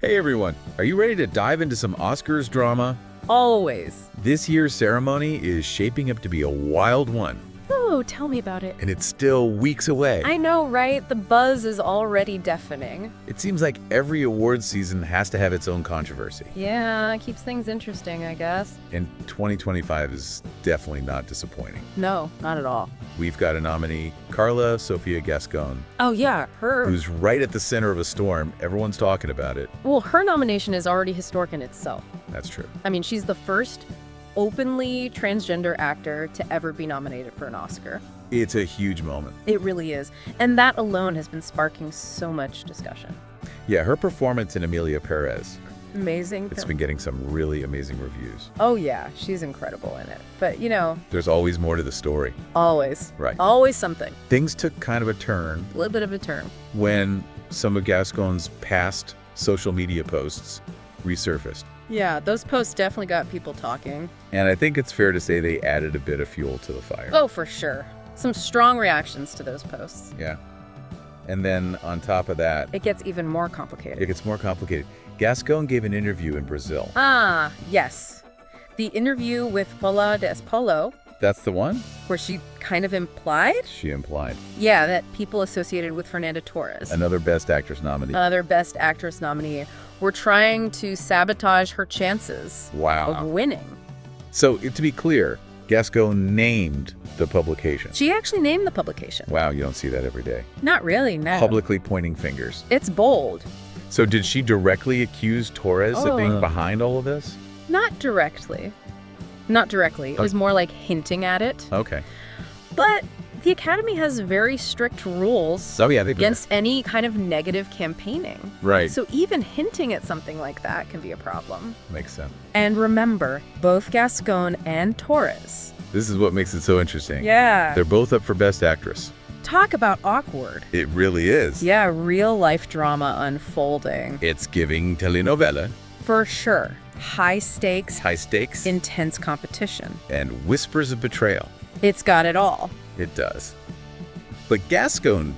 Hey everyone, are you ready to dive into some Oscars drama? Always. This year's ceremony is shaping up to be a wild one, Oh, tell me about it. and it's still weeks away. I know, right? The buzz is already deafening. It seems like every awards season has to have its own controversy, Yeah, it keeps things interesting, I guess. and 2025 is definitely not disappointing. No, not at all. We've got a nominee, Karla Sofía Gascón, Oh, yeah, her. who's right at the center of a storm. Everyone's talking about it. Well, her nomination is already historic in itself. That's true. I mean, she's the first openly transgender actor to ever be nominated for an Oscar. It's a huge moment. It really is. And that alone has been sparking so much discussion. Yeah, her performance in Emilia Pérez, Amazing. it's been getting some really amazing reviews. Oh, yeah, she's incredible in it. But, you know, There's always more to the story. always. Right. Always something. Things took kind of a turn A little bit of a turn. when some of Gascon's past social media posts resurfaced. Yeah, those posts definitely got people talking. And I think it's fair to say they added a bit of fuel to the fire. Oh, for sure. Some strong reactions to those posts. Yeah. And then on top of that, It gets even more complicated. it gets more complicated. Gascon gave an interview in Brazil. Ah, yes. The interview with Paula Despolo, That's the one? where she kind of implied, She implied. yeah, that people associated with Fernanda Torres, Another Best Actress nominee. another Best Actress nominee, were trying to sabotage her chances of Wow. winning. So, to be clear, Gascon named the publication. She actually named the publication. Wow, you don't see that every day. Not really, no. Publicly pointing fingers. It's bold. So did she directly accuse Torres of being Oh. behind all of this? Not directly. Not directly. It was more like hinting at it. Okay. But the Academy has very strict rules Oh yeah, they've been against any kind of negative campaigning. right. So even hinting at something like that can be a problem. Makes sense. And remember, both Gascon and Torres. This is what makes it so interesting. Yeah. They're both up for Best Actress. Talk about awkward. It really is. Yeah, real life drama unfolding. It's giving telenovela, For sure. High stakes, high stakes, intense competition. and whispers of betrayal. It's got it all. It does. But Gascon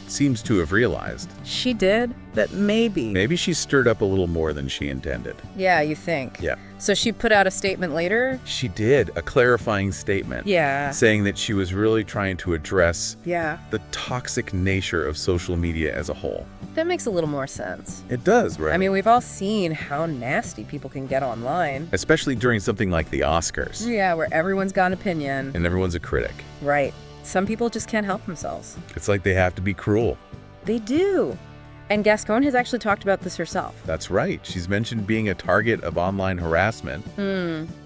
seems to have realized She did? that maybe she stirred up a little more than she intended. Yeah, you think. Yeah. So she put out a statement later? She did a clarifying statement. Yeah. Saying that she was really trying to address Yeah. the toxic nature of social media as a whole. That makes a little more sense. It does, right? I mean, we've all seen how nasty people can get online. especially during something like the Oscars, Yeah, where everyone's got an opinion. and everyone's a critic. Right. Some people just can't help themselves. It's like they have to be cruel. They do. And Gascon has actually talked about this herself. That's right. She's mentioned being a target of online harassment.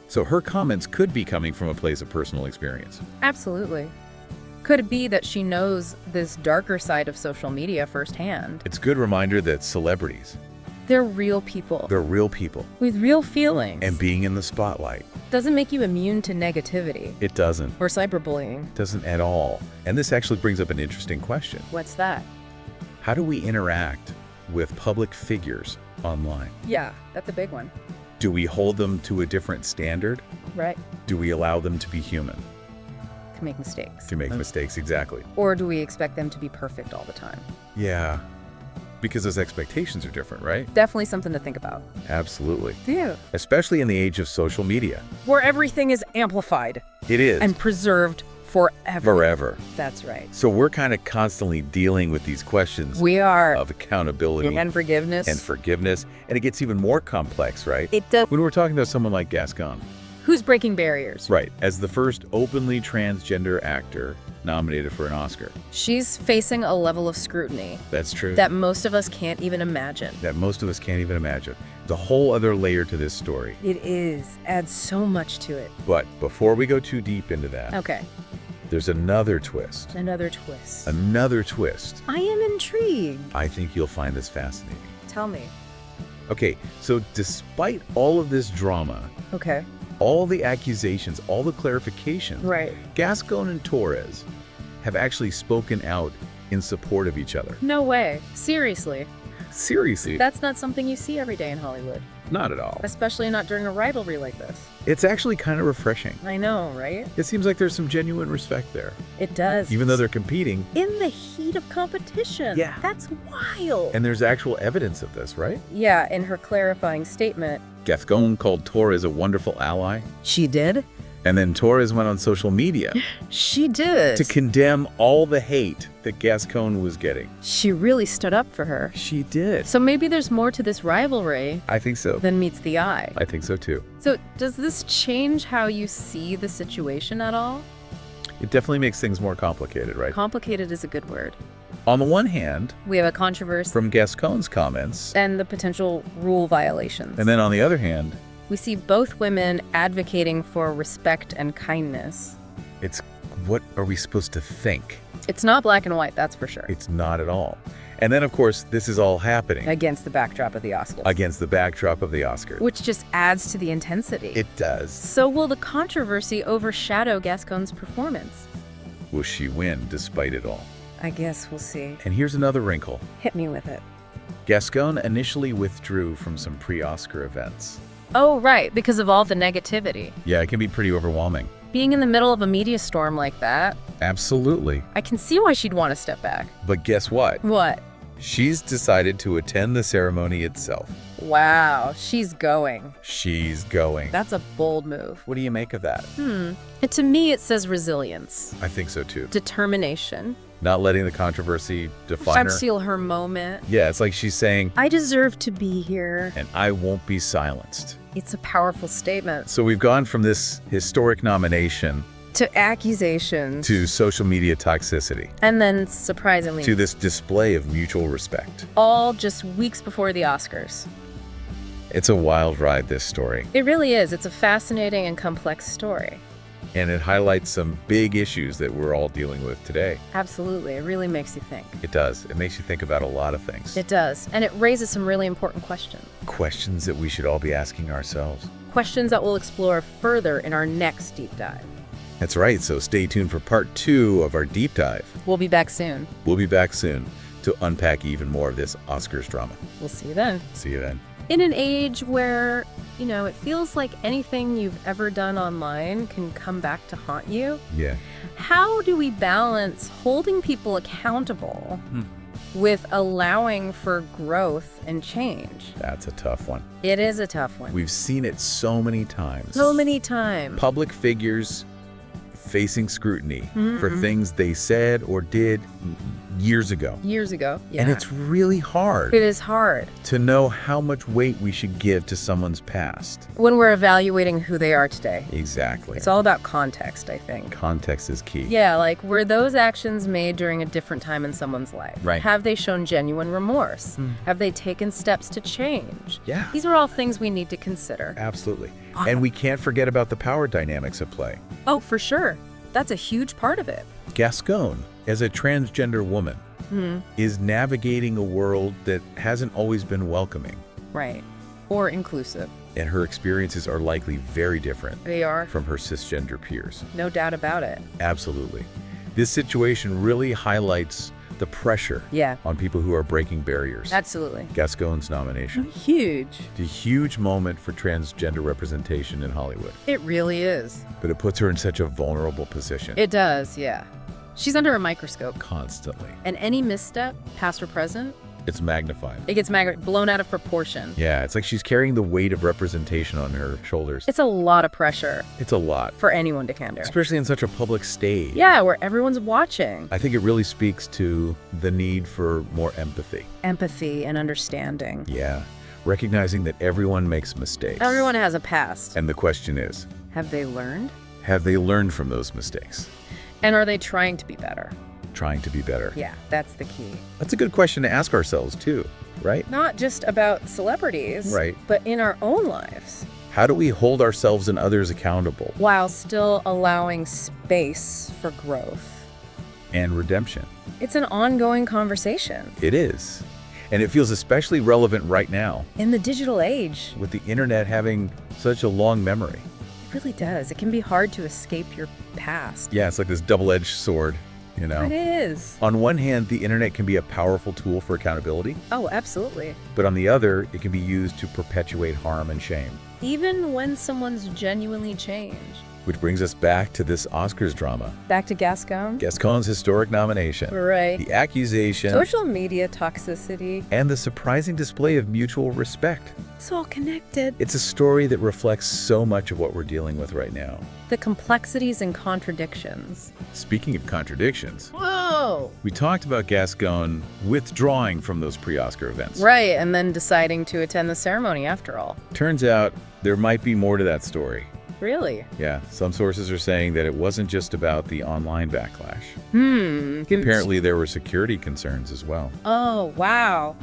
So her comments could be coming from a place of personal experience. Absolutely. Could it be that she knows this darker side of social media firsthand? It's a good reminder that celebrities, They're real people they're real people, with real feelings. and being in the spotlight, doesn't make you immune to negativity it doesn't. or cyberbullying. Doesn't at all. And this actually brings up an interesting question. What's that? How do we interact with public figures online? Yeah, that's a big one. Do we hold them to a different standard? Right? Do we allow them to be human, To make mistakes. to make mistakes? Exactly. Or do we expect them to be perfect all the time? Yeah, because those expectations are different, right? Definitely something to think about. Absolutely. Yeah. Especially in the age of social media. Where everything is amplified It is. and preserved forever. Forever. That's right. So we're kind of constantly dealing with these questions We are. of accountability And forgiveness. and forgiveness. And it gets even more complex, right? It does. When we're talking about someone like Gascon. Who's breaking barriers? Right. As the first openly transgender actor nominated for an Oscar. She's facing a level of scrutiny That's true. that most of us can't even imagine. That most of us can't even imagine. There's a whole other layer to this story. It is. Adds so much to it. But before we go too deep into that, Okay. there's another twist. Another twist. Another twist. I am intrigued. I think you'll find this fascinating. Tell me. Okay, so despite all of this drama, Okay. all the accusations, all the clarifications, Right. Gascon and Torres have actually spoken out in support of each other. No way. Seriously. Seriously. That's not something you see every day in Hollywood. Not at all. Especially not during a rivalry like this. It's actually kind of refreshing. I know, right? It seems like there's some genuine respect there. It does. Even though they're competing. in the heat of competition. Yeah. That's wild. And there's actual evidence of this, right? Yeah, in her clarifying statement. Gascón called Torres a wonderful ally. She did? And then Torres went on social media She did. to condemn all the hate that Gascón was getting. She really stood up for her. She did. So maybe there's more to this rivalry I think so. than meets the eye. I think so too. So does this change how you see the situation at all? It definitely makes things more complicated, right? Complicated is a good word. On the one hand, We have a controversy from Gascón's comments, and the potential rule violations. and then on the other hand, We see both women advocating for respect and kindness. it's what are we supposed to think? It's not black and white, that's for sure. It's not at all. And then, of course, this is all happening Against the backdrop of the Oscars. against the backdrop of the Oscars. Which just adds to the intensity. It does. So will the controversy overshadow Gascón's performance? Will she win despite it all? I guess we'll see. And here's another wrinkle. Hit me with it. Gascón initially withdrew from some pre-Oscar events. Oh, right, because of all the negativity. Yeah, it can be pretty overwhelming. Being in the middle of a media storm like that, Absolutely. I can see why she'd want to step back. But guess what? What? She's decided to attend the ceremony itself. Wow, she's going. She's going. That's a bold move. What do you make of that? And to me, it says resilience, I think so too. determination. Not letting the controversy define her. Seal her moment. Yeah, it's like she's saying, I deserve to be here. and I won't be silenced. It's a powerful statement. So we've gone from this historic nomination To accusations. to social media toxicity, And then, surprisingly, to this display of mutual respect. all just weeks before the Oscars. It's a wild ride, this story, It really is. It's a fascinating and complex story. and it highlights some big issues that we're all dealing with today. Absolutely. It really makes you think. It does. It makes you think about a lot of things. It does. And it raises some really important questions. Questions that we should all be asking ourselves. Questions that we'll explore further in our next deep dive. That's right, so stay tuned for part 2 of our deep dive. We'll be back soon. We'll be back soon to unpack even more of this Oscars drama. We'll see you then. See you then. In an age where, it feels like anything you've ever done online can come back to haunt you, Yeah. how do we balance holding people accountable with allowing for growth and change? That's a tough one. It is a tough one. We've seen it so many times. So many times. Public figures facing scrutiny for things they said or did years ago. Years ago. Yeah. And it's really hard It is hard to know how much weight we should give to someone's past. when we're evaluating who they are today. Exactly. It's all about context, I think. Context is key. Yeah, like were those actions made during a different time in someone's life? Right. Have they shown genuine remorse? Have they taken steps to change? Yeah. These are all things we need to consider. Absolutely. And we can't forget about the power dynamics at play. Oh, for sure. That's a huge part of it. Gascón, as a transgender woman, is navigating a world that hasn't always been welcoming. Right. Or inclusive. And her experiences are likely very different They are. from her cisgender peers. No doubt about it. Absolutely. This situation really highlights the pressure Yeah. on people who are breaking barriers. Absolutely. Gascón's nomination. Huge. It's a huge moment for transgender representation in Hollywood, It really is. but it puts her in such a vulnerable position. It does, yeah. She's under a microscope. Constantly. And any misstep, past or present, It's magnified. it gets blown out of proportion. Yeah, it's like she's carrying the weight of representation on her shoulders. It's a lot of pressure It's a lot, for anyone to handle. especially in such a public stage. Yeah, where everyone's watching. I think it really speaks to the need for more empathy. Empathy and understanding. Yeah, recognizing that everyone makes mistakes. Everyone has a past. And the question is, Have they learned? have they learned from those mistakes? And are they trying to be better? Trying to be better. Yeah, that's the key. That's a good question to ask ourselves too, right? Not just about celebrities, Right. but in our own lives, How do we hold ourselves and others accountable while still allowing space for growth. and redemption? It's an ongoing conversation. It is. And it feels especially relevant right now In the digital age, with the internet having such a long memory. it really does. It can be hard to escape your past. Yeah, it's like this double-edged sword. you know? It is. On one hand, the internet can be a powerful tool for accountability, Oh, absolutely. but on the other, it can be used to perpetuate harm and shame. Even when someone's genuinely changed. Which brings us back to this Oscars drama. Back to Gascon. Gascon's historic nomination. Right. The accusation. Social media toxicity. And the surprising display of mutual respect. It's all connected. It's a story that reflects so much of what we're dealing with right now. The complexities and contradictions. Speaking of contradictions, Whoa! we talked about Gascon withdrawing from those pre-Oscar events. Right, and then deciding to attend the ceremony after all. Turns out there might be more to that story. Really? Yeah, some sources are saying that it wasn't just about the online backlash. Apparently there were security concerns as well. Oh, wow.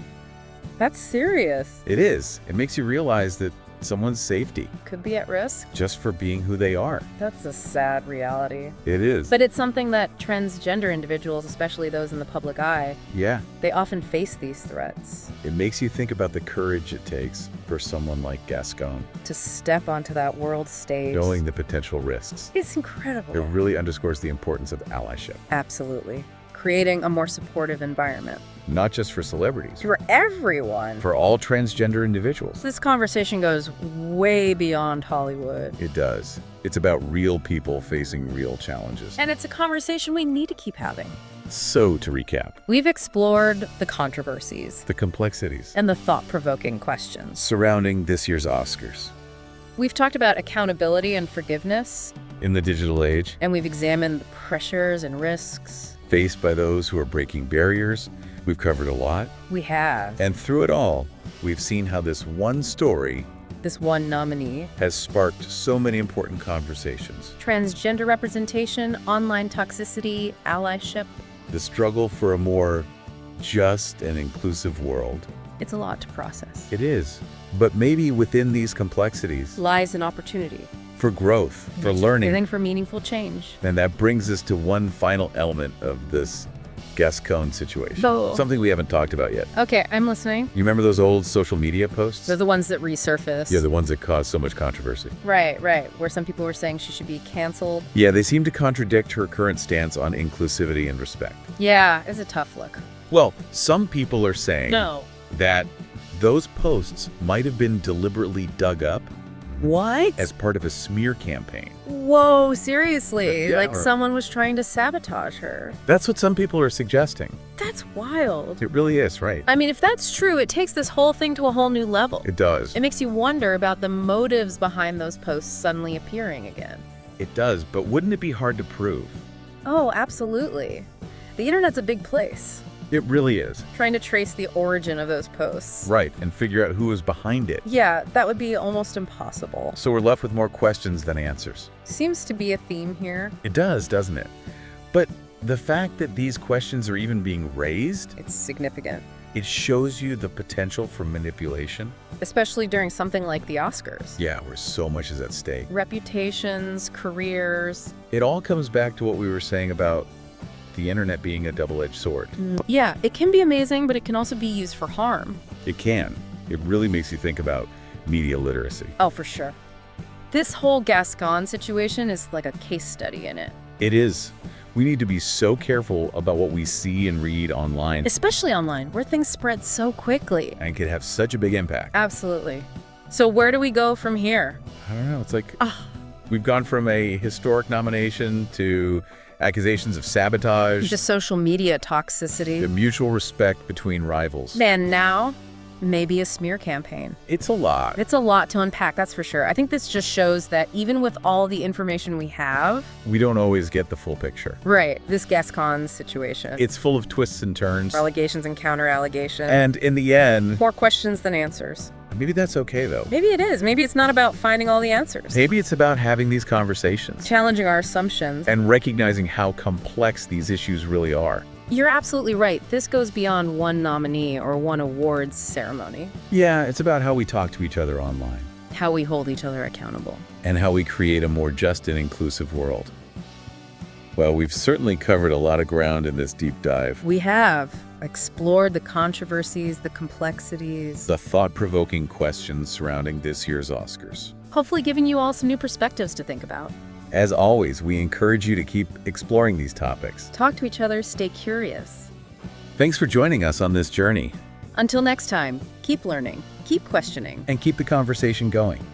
That's serious. It is. It makes you realize that someone's safety Could be at risk. just for being who they are. That's a sad reality. It is. But it's something that transgender individuals, especially those in the public eye, Yeah, they often face these threats. it makes you think about the courage it takes for someone like Gascon, To step onto that world stage. knowing the potential risks. It's incredible. It really underscores the importance of allyship, Absolutely. Creating a more supportive environment. not just for celebrities, For everyone. for all transgender individuals. This conversation goes way beyond Hollywood. It does. It's about real people facing real challenges. And it's a conversation we need to keep having. So, to recap, We've explored the controversies the complexities and the thought-provoking questions. surrounding this year's Oscars. We've talked about accountability and forgiveness, In the digital age, and we've examined the pressures and risks. faced by those who are breaking barriers, we've covered a lot. We have. And through it all, we've seen how this one story This one nominee. has sparked so many important conversations. Transgender representation, online toxicity, allyship. The struggle for a more just and inclusive world. It's a lot to process. It is. But maybe within these complexities, Lies an opportunity. for growth, for learning, Everything for meaningful change. and that brings us to one final element of this Gascon situation. Oh. Something we haven't talked about yet. Okay, I'm listening. You remember those old social media posts? They're the ones that resurface. Yeah, the ones that caused so much controversy. Right. Where some people were saying she should be canceled. Yeah, they seem to contradict her current stance on inclusivity and respect. Yeah, it's a tough look. Well, some people are saying No. that those posts might have been deliberately dug up What? as part of a smear campaign. Whoa, seriously? Yeah, Like or- someone was trying to sabotage her. That's what some people are suggesting. That's wild. It really is, right? I mean, if that's true, it takes this whole thing to a whole new level. It does. It makes you wonder about the motives behind those posts suddenly appearing again. It does, but wouldn't it be hard to prove? Oh, absolutely. The internet's a big place. It really is. Trying to trace the origin of those posts. Right, and figure out who was behind it. Yeah, that would be almost impossible. So we're left with more questions than answers. Seems to be a theme here. It does, doesn't it? But the fact that these questions are even being raised, It's significant, it shows you the potential for manipulation. especially during something like the Oscars. Yeah, where so much is at stake. Reputations, careers. It all comes back to what we were saying about the internet being a double-edged sword. Yeah, it can be amazing, but it can also be used for harm. It can. It really makes you think about media literacy. Oh, for sure. This whole Gascon situation is like a case study in it. It is. We need to be so careful about what we see and read online, Especially online, where things spread so quickly. and could have such a big impact. Absolutely. So where do we go from here? I don't know. It's like we've gone from a historic nomination to accusations of sabotage, Just social media to toxicity. mutual respect between rivals. And now, maybe a smear campaign. It's a lot. It's a lot to unpack, that's for sure. I think this just shows that even with all the information we have, We don't always get the full picture. right, this Gascon situation. It's full of twists and turns. Allegations and counter-allegations. And in the end, More questions than answers. maybe that's okay, though. Maybe it is. Maybe it's not about finding all the answers. Maybe it's about having these conversations Challenging our assumptions. and recognizing how complex these issues really are. You're absolutely right. This goes beyond one nominee or one awards ceremony. Yeah, it's about how we talk to each other online How we hold each other accountable. and how we create a more just and inclusive world. Well, we've certainly covered a lot of ground in this deep dive. We have explored the controversies, the complexities, The thought-provoking questions surrounding this year's Oscars. hopefully giving you all some new perspectives to think about. As always, we encourage you to keep exploring these topics. Talk to each other, stay curious. Thanks for joining us on this journey. Until next time, keep learning, keep questioning. And keep the conversation going.